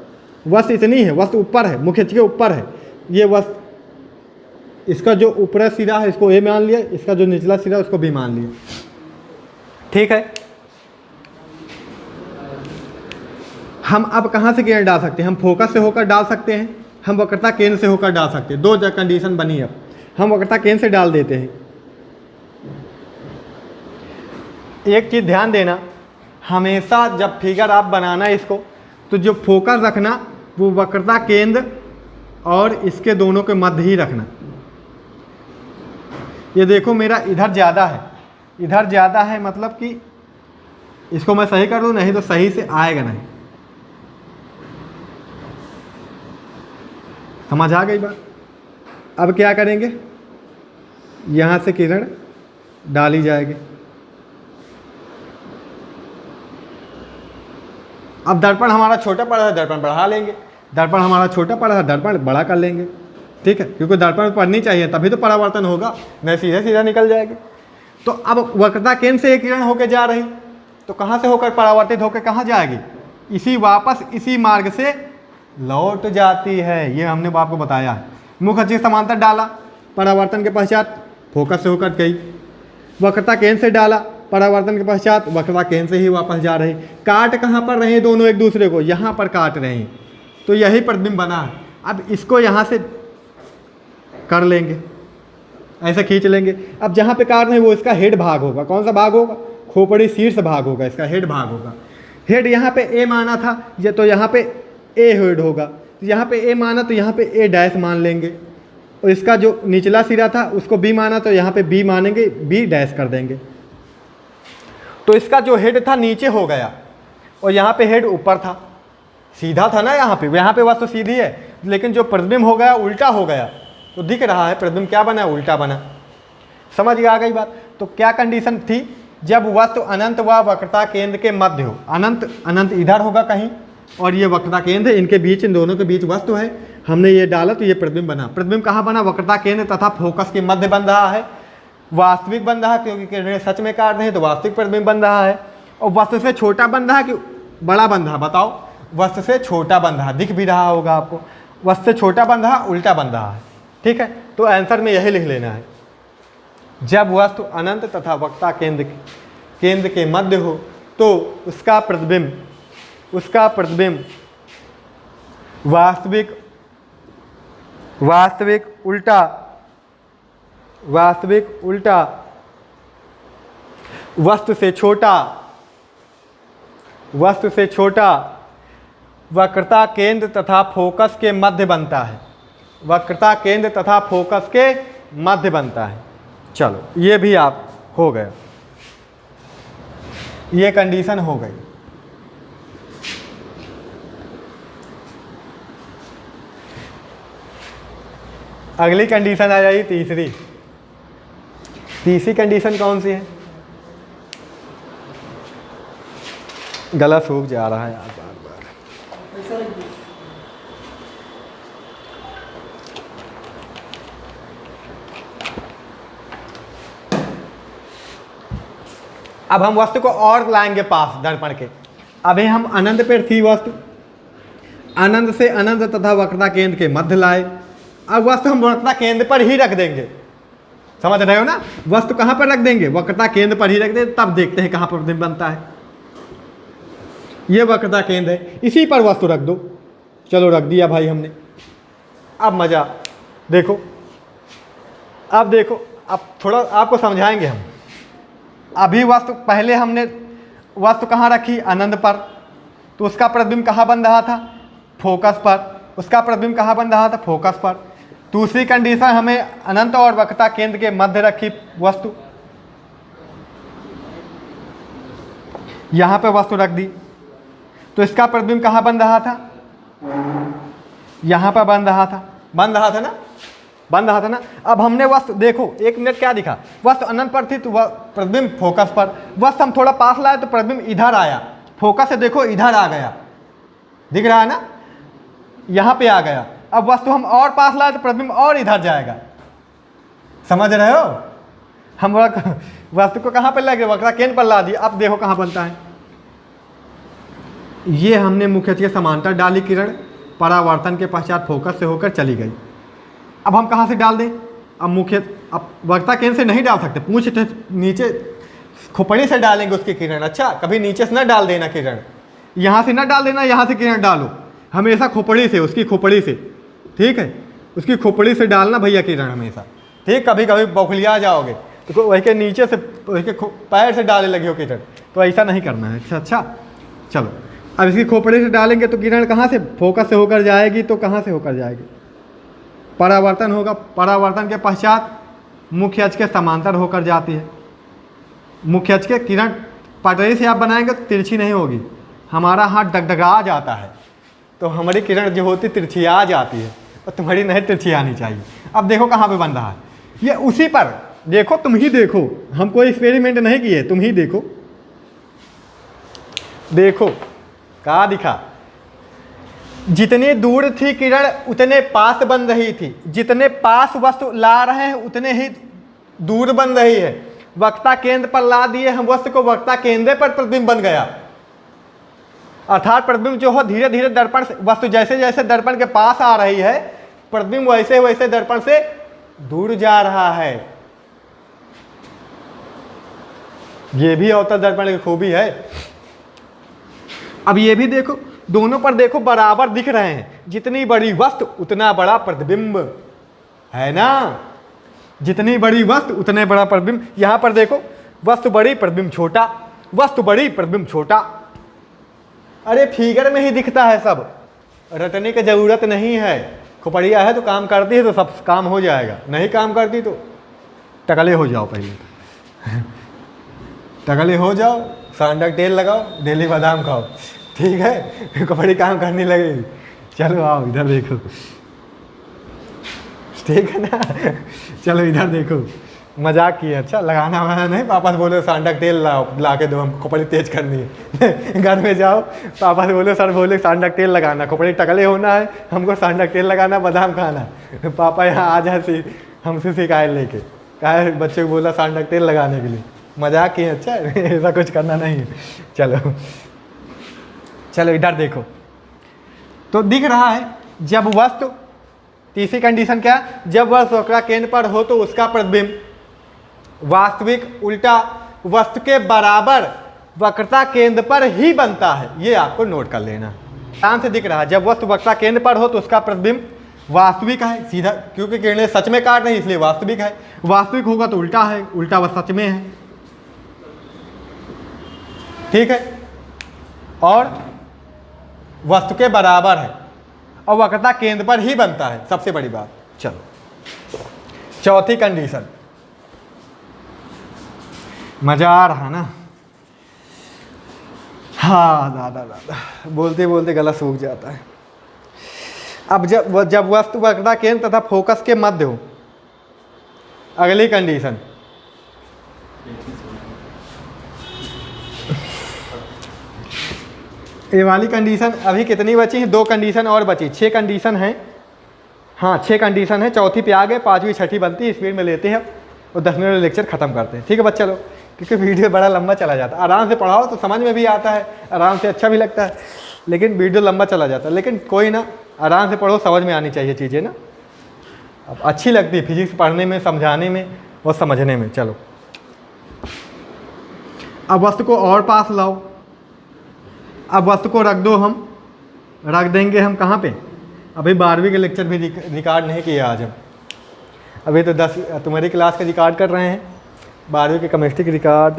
वस्तु इतनी है, वस्तु ऊपर है, मुख्य अक्ष के ऊपर है। ये वस्तु, इसका जो ऊपरी सिरा है इसको ए मान लिया, इसका जो निचला सिरा है उसको बी मान लिया। ठीक है, हम अब कहाँ से किरण डाल सकते हैं? हम फोकस से होकर डाल सकते हैं, हम वक्रता केंद्र से होकर डाल सकते हैं। दो कंडीशन बनी। अब हम वक्रता केंद्र से डाल देते हैं। एक चीज़ ध्यान देना, हमेशा जब फिगर आप बनाना इसको, तो जो फोकस रखना वो वक्रता केंद्र और इसके दोनों के मध्य ही रखना। ये देखो मेरा इधर ज़्यादा है, इधर ज़्यादा है, मतलब कि इसको मैं सही कर दूँ, नहीं तो सही से आएगा नहीं। समझ आ गई बात? अब क्या करेंगे? यहाँ से किरण डाली जाएगी। अब दर्पण हमारा छोटा पड़ा है, दर्पण बढ़ा लेंगे। दर्पण हमारा छोटा पड़ा है, दर्पण बड़ा कर लेंगे। ठीक है, क्योंकि दर्पण में पड़नी चाहिए, तभी तो परावर्तन होगा, नहीं सीधे सीधा निकल जाएगी। तो अब वक्रता केंद्र से एक किरण होकर जा रही, तो कहाँ से होकर परावर्तित होकर कहाँ जाएगी? इसी वापस इसी मार्ग से लौट जाती है। ये हमने आपको बताया है। मुख्य अक्ष के समांतर डाला, परावर्तन के पश्चात फोकस से होकर गई। वक्रता केंद्र से डाला, परावर्तन के पश्चात वक्रता केंद्र से ही वापस जा रही। काट कहाँ पर रहे हैं दोनों एक दूसरे को? यहाँ पर काट रहे हैं, तो यही प्रतिबिंब बना है। अब इसको यहाँ से कर लेंगे, ऐसे खींच लेंगे। अब जहाँ पे काट रहे हैं वो इसका हेड भाग होगा। कौन सा भाग होगा? खोपड़ी शीर्ष भाग होगा, इसका हेड भाग होगा। हेड यहाँ पे ए माना था, ये तो यहाँ पे ए हेड होगा। तो यहाँ पे ए माना तो यहाँ पे ए डैश मान लेंगे, और इसका जो निचला सिरा था उसको बी माना तो यहाँ पे बी मानेंगे, बी डैश कर देंगे। तो इसका जो हेड था नीचे हो गया और यहाँ पे हेड ऊपर था, सीधा था ना यहाँ पे वस्तु सीधी है, लेकिन जो प्रतिबिंब हो गया उल्टा हो गया। तो दिख रहा है प्रतिबिंब क्या बना? उल्टा बना। समझ आ गई बात? तो क्या कंडीशन थी? जब वस्तु अनंत व वक्रता केंद्र के मध्य हो। अनंत, अनंत इधर होगा कहीं और ये वक्रता केंद्र, इनके बीच, इन दोनों के बीच वस्तु है। हमने ये डाला तो ये प्रतिबिंब बना। प्रतिबिंब कहाँ बना? वक्रता केंद्र तथा फोकस के मध्य बन रहा है। वास्तविक बन रहा है, क्योंकि किरणें सच में काट रहे हैं तो वास्तविक प्रतिबिंब बन रहा है। और वस्तु से छोटा बन रहा है कि बड़ा बन रहा? बताओ। वस्तु से छोटा बन रहा, दिख भी रहा होगा आपको। वस्तु से छोटा बन रहा, उल्टा बन रहा है। ठीक है, तो आंसर में यही लिख लेना है। जब वस्तु अनंत तथा वक्रता केंद्र के मध्य हो तो उसका प्रतिबिंब वास्तविक उल्टा वस्तु से छोटा वक्रता केंद्र तथा फोकस के मध्य बनता है। वक्रता केंद्र तथा फोकस के मध्य बनता है। चलो, ये भी आप हो गया, ये कंडीशन हो गई। अगली कंडीशन आ जाएगी तीसरी कंडीशन कौन सी है? गला सूख जा रहा है यार बार बार। अब हम वस्तु को और लाएंगे पास दर्पण के। अभी हम अनंत पर थी वस्तु, अनंत से अनंत तथा वक्रता केंद्र के मध्य लाए। अब वस्तु हम वक्रता केंद्र पर ही रख देंगे। समझ रहे हो ना? वस्तु कहाँ पर रख देंगे? वक्रता केंद्र पर ही रख देंगे। तब देखते हैं कहाँ पर प्रतिबिंब बनता है। ये वक्रता केंद्र है, इसी पर वस्तु रख दो। चलो, रख दिया भाई हमने। अब मजा देखो, अब देखो, अब थोड़ा आपको समझाएंगे हम। अभी वस्तु, पहले हमने वस्तु कहाँ रखी? अनंत पर, तो उसका प्रतिबिंब कहाँ बन रहा था? फोकस पर। उसका प्रतिबिंब कहाँ बन रहा था? फोकस पर। दूसरी कंडीशन हमें अनंत और वक्रता केंद्र के मध्य रखी वस्तु, यहां पे वस्तु रख दी, तो इसका प्रतिबिंब कहाँ बन रहा था, यहां पर बन रहा था ना, बन रहा था ना। अब हमने वस्तु देखो 1 मिनट क्या दिखा, वस्तु अनंत पर थी तो वह प्रतिबिंब फोकस पर, वस्तु हम थोड़ा पास लाए तो प्रतिबिंब इधर आया, फोकस से देखो इधर आ गया, दिख रहा है ना, यहाँ पे आ गया। अब वस्तु हम और पास लाए तो प्रतिबिंब और इधर जाएगा, समझ रहे हो। हम वस्तु को कहाँ पर लगे, वक्र केंद्र पर ला दिया। अब देखो कहाँ बनता है, ये हमने मुख्य के समांतर डाली किरण, परावर्तन के पश्चात फोकस से होकर चली गई। अब हम कहाँ से डाल दें, अब वक्रता केंद्र से नहीं डाल सकते, पूंछ नीचे खोपड़ी से डालेंगे उसकी किरण। अच्छा, कभी नीचे से ना डाल देना किरण, यहाँ से ना डाल देना, यहाँ से किरण डालो, हमेशा खोपड़ी से, उसकी खोपड़ी से, ठीक है, उसकी खोपड़ी से डालना भैया किरण हमेशा, ठीक। कभी कभी बौखलिया जाओगे तो वही के नीचे से, वही के पैर से डालने लगे हो किरण, तो ऐसा नहीं करना है। अच्छा चलो, अब इसकी खोपड़ी से डालेंगे तो किरण कहाँ से, फोकस से होकर जाएगी, तो कहाँ से होकर जाएगी, परावर्तन होगा, परावर्तन के पश्चात मुख्य अक्ष के समांतर होकर जाती है। मुख्य अक्ष के किरण पटरी से आप बनाएंगे तो तिरछी नहीं होगी, हमारा हाथ डगडगा जाता है, तो हमारी किरण जो होती तिरछिया जाती है, और तुम्हारी नहीं तिरछी आनी चाहिए। अब देखो कहाँ पे बन रहा है, ये उसी पर देखो, तुम ही देखो, हम कोई एक्सपेरिमेंट नहीं किए, तुम ही देखो, देखो कहाँ दिखा, जितनी दूर थी किरण उतने पास बन रही थी, जितने पास वस्तु ला रहे हैं उतने ही दूर बन रही है। वक्रता केंद्र पर ला दिए हम वस्तु को, वक्रता केंद्र पर प्रतिबिंब बन गया, अर्थात प्रतिबिंब जो हो धीरे धीरे दर्पण से, वस्तु जैसे जैसे दर्पण के पास आ रही है, प्रतिबिंब वैसे वैसे दर्पण से दूर जा रहा है। ये भी अवतल दर्पण की खूबी है। अब ये भी देखो, दोनों पर देखो बराबर दिख रहे हैं, जितनी बड़ी वस्तु उतना बड़ा प्रतिबिंब, है ना, जितनी बड़ी वस्तु उतने बड़ा प्रतिबिंब। यहां पर देखो, वस्तु बड़ी प्रतिबिंब छोटा, वस्तु बड़ी प्रतिबिंब छोटा। अरे फिगर में ही दिखता है सब, रटने की जरूरत नहीं है। खोपड़िया है तो काम करती है तो सब काम हो जाएगा, नहीं काम करती तो टकले हो जाओ, पहले टकले हो जाओ, सांडक तेल लगाओ, डेली बादाम खाओ, ठीक है, खोपड़ी काम करने लगेगी। चलो आओ इधर देखो, ठीक है ना, चलो इधर देखो, मजाक किए, अच्छा लगाना वाला नहीं, पापा से बोलो सांडक तेल लाओ, ला के दो, हम खोपड़ी तेज करनी है। घर में जाओ, पापा से बोलो, सर बोले सांडक तेल लगाना, खोपड़ी टकले होना है, हमको सांडक तेल लगाना, बादाम खाना। पापा यहाँ आ जाए हमसे शिकायत लेके, कहा बच्चे को बोला सांडक तेल लगाने के लिए, मजाक किए, अच्छा ऐसा कुछ करना नहीं है। चलो चलो इधर देखो, तो दिख रहा है, जब वस्तु, तीसरी कंडीशन क्या, जब वस्तु वक्र केंद्र पर हो तो उसका प्रतिबिंब वास्तविक उल्टा वस्तु के बराबर वक्रता केंद्र पर ही बनता है। ये आपको नोट कर लेना, ध्यान से दिख रहा है, जब वस्तु वक्रता केंद्र पर हो तो उसका प्रतिबिंब वास्तविक है, सीधा, क्योंकि किरणें सच में काट रही इसलिए वास्तविक है। वास्तविक होगा तो उल्टा है, उल्टा वह सच में है, ठीक है, और वस्तु के बराबर है, और वक्रता केंद्र पर ही बनता है, सबसे बड़ी बात। चलो चौथी कंडीशन, मजा आ रहा ना, हाँ दादा बोलते बोलते गला सूख जाता है। अब जब वस्तु वक्रता केंद्र तथा फोकस के मध्य हो, अगली कंडीशन, ये वाली कंडीशन अभी कितनी बची है, 2 कंडीशन और बची, 6 कंडीशन है, हाँ 6 कंडीशन है, चौथी पे आ गए, 5वीं 6ठी बनती है, स्पीड में लेते हैं और 10 मिनट में लेक्चर खत्म करते हैं, ठीक है बच्चा लोग, क्योंकि वीडियो बड़ा लंबा चला जाता है। आराम से पढ़ाओ तो समझ में भी आता है, आराम से अच्छा भी लगता है, लेकिन वीडियो लंबा चला जाता है, लेकिन कोई ना, आराम से पढ़ो, समझ में आनी चाहिए चीज़ें ना, अब अच्छी लगती है फिजिक्स पढ़ने में, समझाने में और समझने में। चलो अब वस्तु को और पास लाओ, अब वस्तु को रख दो, हम रख देंगे हम कहाँ पे, अभी 12वीं के लेक्चर भी रिकॉर्ड नहीं किया आज हम, अभी तो 10 तुम्हारी क्लास का रिकॉर्ड कर रहे हैं, 12वीं के केमिस्ट्री की रिकॉर्ड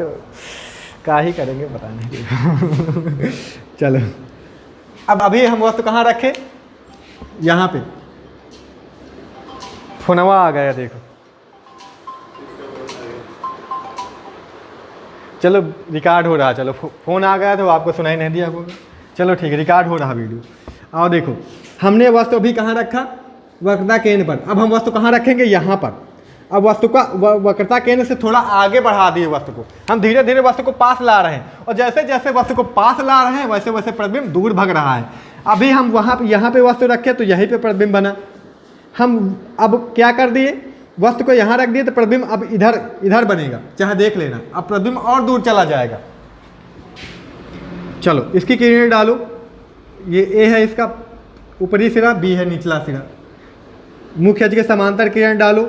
का ही करेंगे, पता नहीं। चलो अब अभी हम वस्तु कहाँ रखे, यहाँ पे, फोनवा आ गया देखो। चलो रिकॉर्ड हो रहा, चलो फ़ोन आ गया तो आपको सुनाई नहीं दिया होगा। चलो ठीक है, रिकॉर्ड हो रहा वीडियो। आओ देखो, हमने वस्तु अभी कहाँ रखा, वक्रता केंद्र पर। अब हम वस्तु कहाँ रखेंगे, यहाँ पर। अब वस्तु का वक्रता केंद्र से थोड़ा आगे बढ़ा दिए वस्तु को, हम धीरे धीरे वस्तु को पास ला रहे हैं, और जैसे जैसे वस्तु को पास ला रहे हैं वैसे वैसे प्रतिबिंब दूर भाग रहा है। अभी हम वहाँ यहाँ पे वस्तु रखे तो यहीं पे प्रतिबिंब बना। हम अब क्या कर दिए, वस्तु को यहाँ रख दिए तो प्रतिबिंब अब इधर इधर बनेगा, चाहे देख लेना। अब प्रतिबिंब और दूर चला जाएगा। चलो इसकी किरणें डालो। ये ए है इसका ऊपरी सिरा, बी है निचला सिरा। मुख्य अक्ष के समांतर किरण डालो,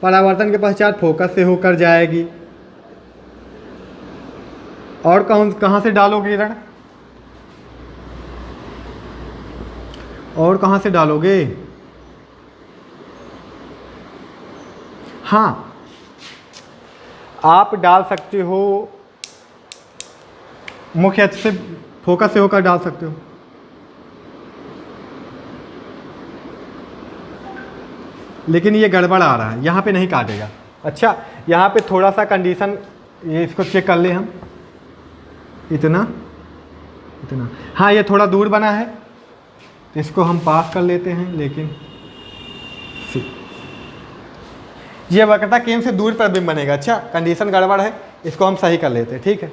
परावर्तन के पश्चात फोकस से होकर जाएगी। और कहाँ से डालोगे किरण, और कहाँ से डालोगे? हाँ, आप डाल सकते हो मुख्य अक्ष से, फोकस से होकर डाल सकते हो। लेकिन ये गड़बड़ आ रहा है, यहाँ पे नहीं काटेगा। अच्छा, यहाँ पे थोड़ा सा कंडीशन, ये इसको चेक कर ले हम। इतना इतना, हाँ ये थोड़ा दूर बना है तो इसको हम पास कर लेते हैं। लेकिन ये वक्रता केंद्र से दूर प्रतिबिंब बनेगा। अच्छा, कंडीशन गड़बड़ है, इसको हम सही कर लेते हैं। ठीक है,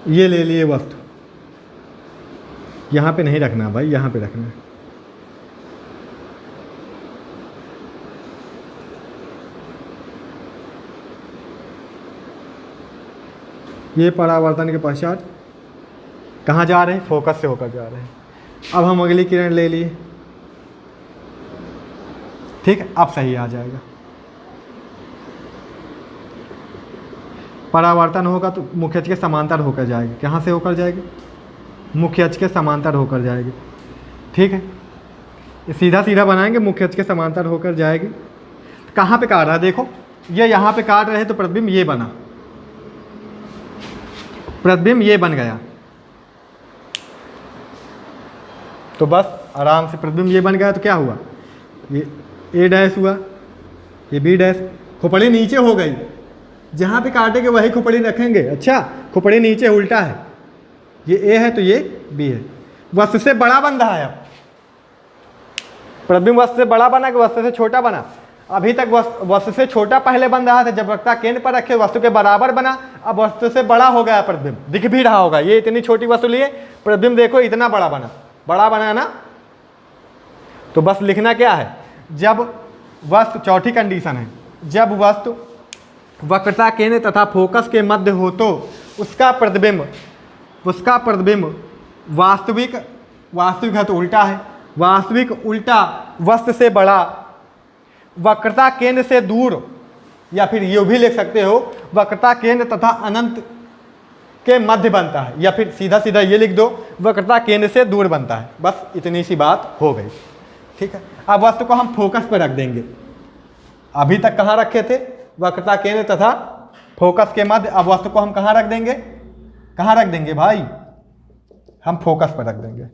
ये ले लिए वस्तु, यहाँ पे नहीं रखना भाई, यहाँ पे रखना है। ये परावर्तन के पश्चात कहाँ जा रहे हैं, फोकस से होकर जा रहे हैं। अब हम अगली किरण ले लिए। ठीक है, अब सही आ जाएगा। परावर्तन होगा तो मुख्य अक्ष के समांतर होकर जाएगी। कहाँ से होकर जाएगी, मुख्य अक्ष के समांतर होकर जाएगी। ठीक है, ये सीधा सीधा बनाएंगे, मुख्य अक्ष के समांतर होकर जाएगी। कहाँ पे काट रहा है, देखो ये यहाँ पे काट रहे हैं तो प्रतिबिंब ये बना, प्रतिबिंब ये बन गया। तो बस आराम से प्रतिबिंब ये बन गया तो क्या हुआ, ये ए डैश हुआ, ये बी डैश। खोपड़ी नीचे हो गई, जहाँ पे काटेंगे वही खोपड़ी रखेंगे। अच्छा, खोपड़ी नीचे उल्टा है, ये ए है तो ये बी है। वस्तु से बड़ा बन रहा है। अब प्रतिबिंब वस्तु से बड़ा बना कि वस्तु से छोटा बना? अभी तक वस्तु से छोटा पहले बन रहा था, जब वक्रता केंद्र पर रखे वस्तु के बराबर बना। अब वस्तु से बड़ा हो गया प्रतिबिंब, दिख भी रहा होगा। ये इतनी छोटी वस्तु लिए, प्रतिबिंब देखो इतना बड़ा बना, बड़ा बना ना। तो बस लिखना क्या है, जब वस्तु, चौथी कंडीशन है, जब वस्तु वक्रता केंद्र तथा फोकस के मध्य हो तो उसका प्रतिबिंब वास्तविक है तो उल्टा है, वास्तविक उल्टा वस्तु से बड़ा, वक्रता केंद्र से दूर, या फिर ये भी लिख सकते हो वक्रता केंद्र तथा अनंत के मध्य बनता है, या फिर सीधा सीधा ये लिख दो वक्रता केंद्र से दूर बनता है। बस इतनी सी बात हो गई। ठीक है, अब वस्तु को हम फोकस पर रख देंगे। अभी तक कहाँ रखे थे, वक्रता केंद्र तथा फोकस के मध्य। अब वस्तु को हम कहाँ रख देंगे, कहाँ रख देंगे भाई, हम फोकस पर रख देंगे।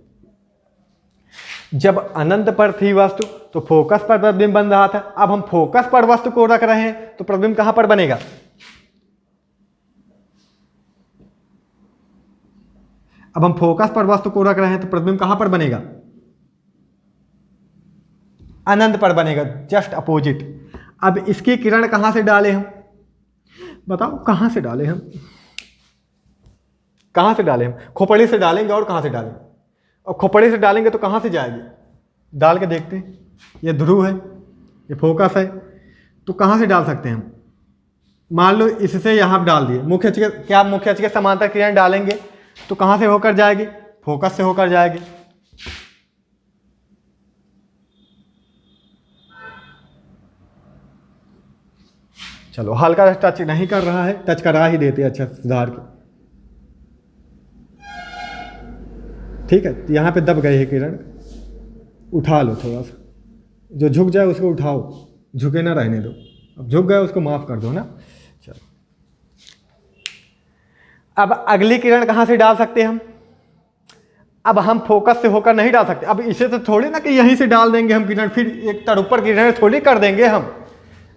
जब अनंत पर थी वस्तु तो फोकस पर प्रतिबिंब बन रहा था। अब हम फोकस पर वस्तु को रख रहे हैं तो प्रतिबिंब कहां पर बनेगा, अब हम फोकस पर वस्तु को रख रहे हैं तो प्रतिबिंब कहां पर बनेगा, अनंत पर बनेगा, जस्ट अपोजिट। अब इसकी किरण कहां से डालें हम, बताओ कहां से डालें हम, कहां से डालें हम? खोपड़ी से डालेंगे। और कहां से डालें, और खोपड़ी से डालेंगे तो कहां से जाएगी, डाल के देखते हैं। ये ध्रुव है, ये फोकस है, तो कहां से डाल सकते हैं हम? मान लो इससे यहां डाल दिए, मुख्य अक्ष के, क्या मुख्य अक्ष के समांतर किरण डालेंगे तो कहां से होकर जाएगी, फोकस से होकर जाएगी। चलो हल्का टच नहीं कर रहा है, टच करा ही देते, अच्छा सुधार के। ठीक है, यहाँ पे दब गई है किरण, उठा लो थोड़ा सा, जो झुक जाए उसको उठाओ, झुके ना रहने दो। अब झुक गया उसको माफ़ कर दो ना। चलो, अब अगली किरण कहाँ से डाल सकते हैं हम? अब हम फोकस से होकर नहीं डाल सकते। अब इसे तो थोड़ी ना कि यहीं से डाल देंगे हम किरण, फिर एक तरफ ऊपर किरण थोड़ी कर देंगे हम।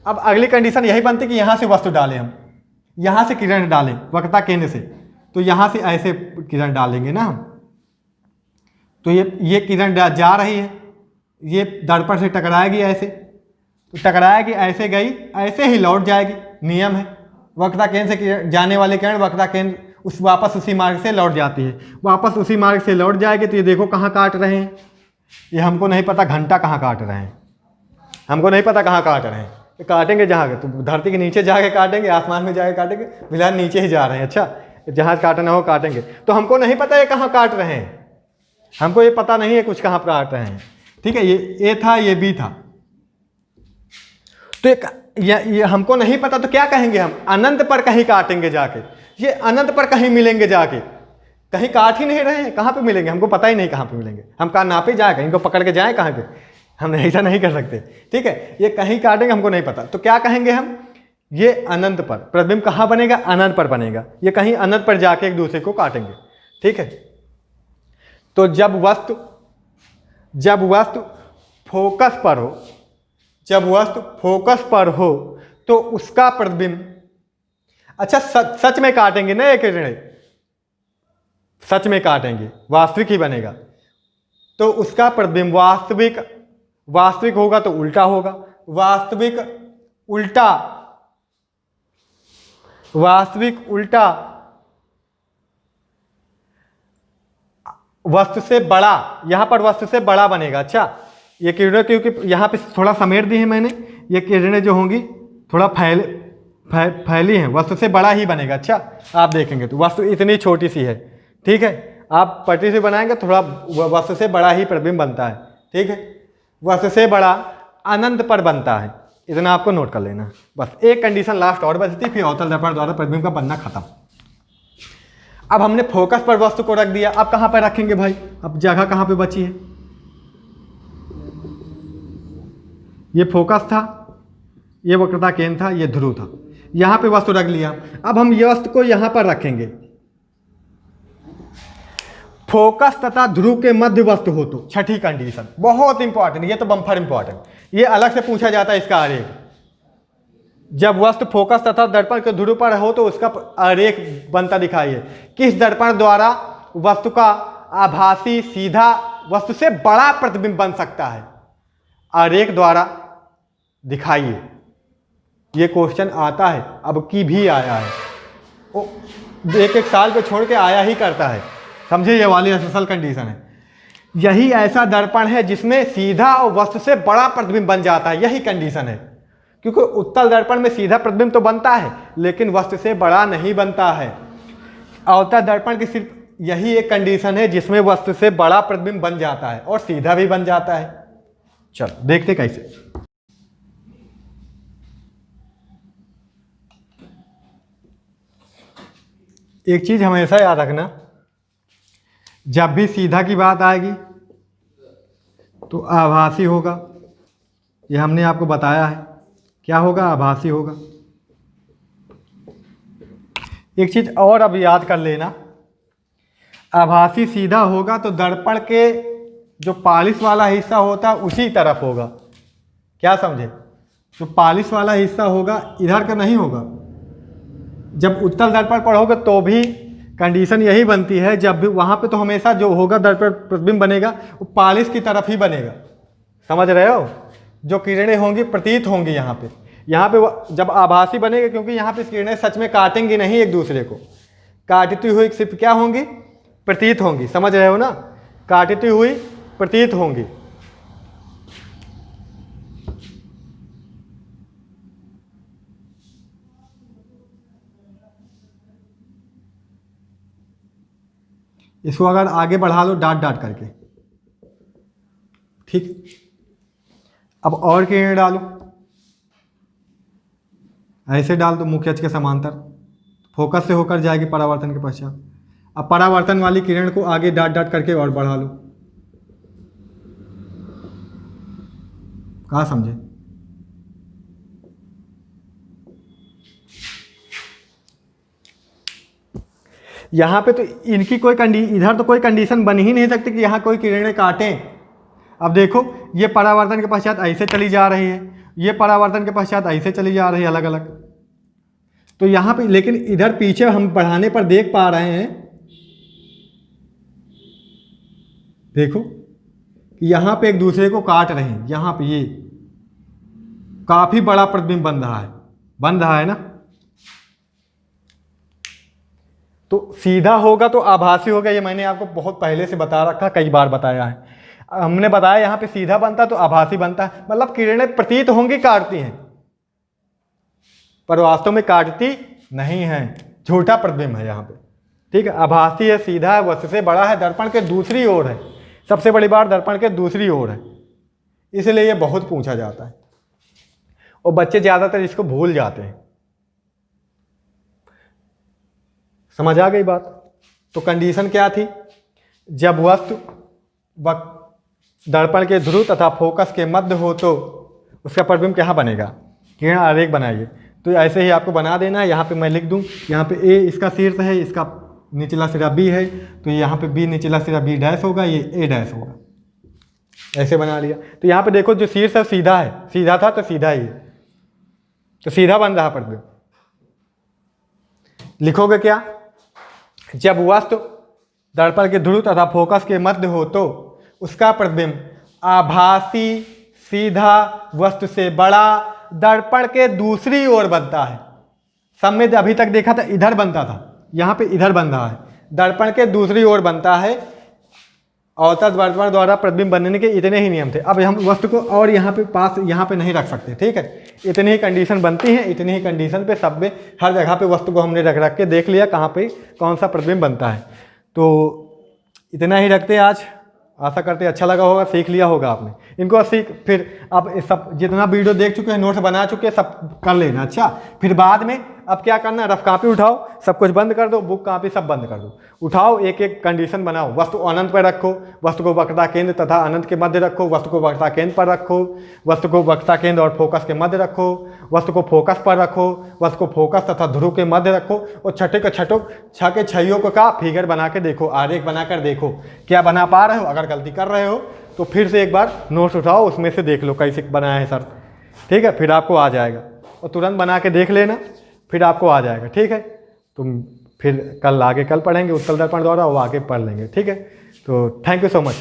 अब अगली कंडीशन यही बनती कि यहाँ से वस्तु डालें हम, यहाँ से किरण डालें वक्रता केंद्र से, तो यहाँ से ऐसे किरण डालेंगे ना हम। तो ये किरण जा रही है, ये दर्पण से टकराएगी ऐसे, तो टकराएगी ऐसे गई, ऐसे ही लौट जाएगी। नियम है, वक्रता केंद्र से जाने वाले किरण वक्रता केंद्र वापस उसी मार्ग से लौट जाती है, वापस उसी मार्ग से लौट जाएगी। तो ये देखो कहाँ काट रहे हैं, ये हमको नहीं पता घंटा कहाँ काट रहे हैं, हमको नहीं पता कहाँ काट रहे हैं। तो काटेंगे जहाँ, तो धरती के नीचे जाके काटेंगे, आसमान में जाके काटेंगे, फिलहाल नीचे ही जा रहे हैं। अच्छा, जहाँ काटना हो काटेंगे। तो हमको नहीं पता ये कहाँ काट रहे हैं, हमको ये पता नहीं है कुछ कहाँ काट रहे हैं। ठीक है, ये ए था, ये बी था, तो ये हमको नहीं पता, तो क्या कहेंगे हम? अनंत पर कहीं काटेंगे जाके, ये अनंत पर कहीं मिलेंगे जाके। कहीं काट ही नहीं रहे हैं, कहाँ पे मिलेंगे हमको पता ही नहीं कहाँ पे मिलेंगे। हम कहाँ नापे जाए, कहीं को पकड़ के जाए कहाँ पे, हम ऐसा नहीं कर सकते। ठीक है, ये कहीं काटेंगे हमको नहीं पता, तो क्या कहेंगे हम? ये अनंत पर प्रतिबिंब कहाँ बनेगा? अनंत पर बनेगा। ये कहीं अनंत पर जाके एक दूसरे को काटेंगे। ठीक है, तो जब वस्तु फोकस पर हो, जब वस्तु फोकस पर हो तो उसका प्रतिबिंब, अच्छा सच में काटेंगे ना, एक किरण सच में काटेंगे, वास्तविक ही बनेगा, तो उसका प्रतिबिंब वास्तविक होगा तो उल्टा होगा, वास्तविक उल्टा वस्तु से बड़ा, यहां पर वस्तु से बड़ा बनेगा। अच्छा, ये किरणें क्योंकि यहाँ पे थोड़ा समेट दी है मैंने, ये किरणें जो होंगी थोड़ा फैली हैं, वस्तु से बड़ा ही बनेगा। अच्छा, आप देखेंगे तो वस्तु इतनी छोटी सी है। ठीक है, आप पट्टी से बनाएंगे थोड़ा वस्तु से बड़ा ही प्रतिबिंब बनता है। ठीक है, वस्तु से बड़ा अनंत पर बनता है, इतना आपको नोट कर लेना। बस एक कंडीशन लास्ट और बचती, फिर अवतल दर्पण द्वारा प्रतिबिंब का बनना खत्म। अब हमने फोकस पर वस्तु को रख दिया, अब कहाँ पर रखेंगे भाई? अब जगह कहाँ पे बची है? ये फोकस था, ये वक्रता केंद्र था, ये ध्रुव था, यहां पे वस्तु रख लिया। अब हम ये वस्तु को यहां पर रखेंगे, फोकस तथा ध्रुव के मध्य वस्तु हो तो, छठी कंडीशन बहुत इंपॉर्टेंट, ये तो बम्फर इंपॉर्टेंट, ये अलग से पूछा जाता है इसका आरेख। जब वस्तु फोकस तथा दर्पण के ध्रुव पर हो तो उसका आरेख बनता दिखाइए। किस दर्पण द्वारा वस्तु का आभासी सीधा वस्तु से बड़ा प्रतिबिंब बन सकता है? आरेख द्वारा दिखाइए। ये क्वेश्चन आता है, अब की भी आया है, वो एक साल पे छोड़ के आया ही करता है, समझिए, ये वाली स्पेशल कंडीशन है। यही ऐसा दर्पण है जिसमें सीधा और वस्तु से बड़ा प्रतिबिंब बन जाता है, यही कंडीशन है। क्योंकि उत्तल दर्पण में सीधा प्रतिबिंब तो बनता है लेकिन वस्तु से बड़ा नहीं बनता है। अवतल दर्पण की सिर्फ यही एक कंडीशन है जिसमें वस्तु से बड़ा प्रतिबिंब बन जाता है और सीधा भी बन जाता है। चलो देखते कैसे। एक चीज हमेशा याद रखना, जब भी सीधा की बात आएगी तो आभासी होगा, ये हमने आपको बताया है। क्या होगा? आभासी होगा। एक चीज और अब याद कर लेना, आभासी सीधा होगा तो दर्पण के जो पालिश वाला हिस्सा होता है उसी तरफ होगा। क्या समझे? जो पालिश वाला हिस्सा होगा इधर का नहीं होगा। जब उत्तल दर्पण पर होगा तो भी कंडीशन यही बनती है, जब भी वहां पे तो हमेशा जो होगा दर्पण प्रतिबिंब बनेगा वो पालिश की तरफ ही बनेगा। समझ रहे हो? जो किरणें होंगी प्रतीत होंगी यहाँ पे जब आभासी बनेगा, क्योंकि यहाँ पे किरणें सच में काटेंगी नहीं एक दूसरे को, काटती हुई सिर्फ क्या होंगी? प्रतीत होंगी। समझ रहे हो ना? काटती हुई प्रतीत होंगी। इसको अगर आगे बढ़ा लो डाट डाट करके, ठीक। अब और किरणें डालो, ऐसे डाल दो मुख्य अक्ष के समांतर, फोकस से होकर जाएगी परावर्तन के पश्चात। अब परावर्तन वाली किरण को आगे डॉट डॉट करके और बढ़ा लो। कहाँ समझे? यहाँ पे तो इनकी कोई इधर तो कोई कंडीशन बन ही नहीं सकती कि यहाँ कोई किरणें काटें। अब देखो ये परावर्तन के पश्चात ऐसे चली जा रही है, ये परावर्तन के पश्चात ऐसे चली जा रही है अलग अलग। तो यहाँ पे लेकिन इधर पीछे हम बढ़ाने पर देख पा रहे हैं, देखो कि यहाँ पे एक दूसरे को काट रहे हैं। यहाँ पे ये काफी बड़ा प्रतिबिंब बन रहा है ना। तो सीधा होगा तो आभासी होगा, ये मैंने आपको बहुत पहले से बता रखा, कई बार बताया है। हमने बताया यहाँ पे सीधा बनता तो आभासी बनता है, मतलब किरणें प्रतीत होंगी काटती हैं पर वास्तव में काटती नहीं है, झूठा प्रतिबिंब है यहाँ पे। ठीक है, आभासी है, सीधा है, वस्तु से बड़ा है, दर्पण के दूसरी ओर है, सबसे बड़ी बात दर्पण के दूसरी ओर है, इसलिए ये बहुत पूछा जाता है और बच्चे ज़्यादातर इसको भूल जाते हैं। समझ आ गई बात? तो कंडीशन क्या थी? जब वस्तु दर्पण के ध्रुव तथा फोकस के मध्य हो तो उसका प्रतिबिंब क्या बनेगा? किरण आरेख बनाइए। तो ऐसे ही आपको बना देना है। यहाँ पे मैं लिख दूँ, यहाँ पे ए इसका शीर्ष है, इसका निचला सिरा बी है, तो यहाँ पे बी निचला सिरा बी डैश होगा, ये ए डैश होगा। ऐसे बना लिया। तो यहाँ पे देखो जो शीर्ष है सीधा है, सीधा था तो सीधा ही है, तो सीधा बन रहा प्रतिबिंब। लिखोगे क्या? जब वस्तु दर्पण के ध्रुव तथा फोकस के मध्य हो तो उसका प्रतिबिंब आभासी, सीधा, वस्तु से बड़ा, दर्पण के दूसरी ओर बनता है। सब में अभी तक देखा था इधर बनता था, यहाँ पे इधर बन रहा है, दर्पण के दूसरी ओर बनता है। अवतल दर्पण द्वारा प्रतिबिंब बनने के इतने ही नियम थे। अब हम वस्तु को और यहाँ पे पास यहाँ पे नहीं रख सकते, ठीक है। इतनी ही कंडीशन बनती है, इतनी ही कंडीशन पे सब में हर जगह पे वस्तु को हमने रख के देख लिया कहाँ पे कौन सा प्रतिबिंब बनता है। तो इतना ही रखते हैं आज। आशा करते अच्छा लगा होगा, सीख लिया होगा आपने इनको। फिर अब सब जितना वीडियो देख चुके हैं, नोट्स बना चुके हैं, सब कर लेना। अच्छा, फिर बाद में अब क्या करना, रफ कॉपी उठाओ, सब कुछ बंद कर दो, बुक कॉपी सब बंद कर दो, उठाओ, एक एक कंडीशन बनाओ। वस्तु अनंत पर रखो, वस्तु को वक्रता केंद्र तथा अनंत के मध्य रखो, वस्तु को वक्रता केंद्र पर रखो, वस्तु को वक्रता केंद्र और फोकस के मध्य रखो, वस्तु को फोकस पर रखो, वस्तु को फोकस तथा ध्रुव के मध्य रखो, और छठे के छैयों का फिगर बना के देखो, आरेख बनाकर देखो क्या बना पा रहे हो। अगर गलती कर रहे हो तो फिर से एक बार नोट्स उठाओ, उसमें से देख लो कैसे बनाया है सर, ठीक है। फिर आपको आ जाएगा और तुरंत बना के देख लेना, फिर आपको आ जाएगा, ठीक है। तुम फिर कल पढ़ेंगे उत्तल दर्पण द्वारा, वो आगे पढ़ लेंगे, ठीक है। तो थैंक यू सो मच।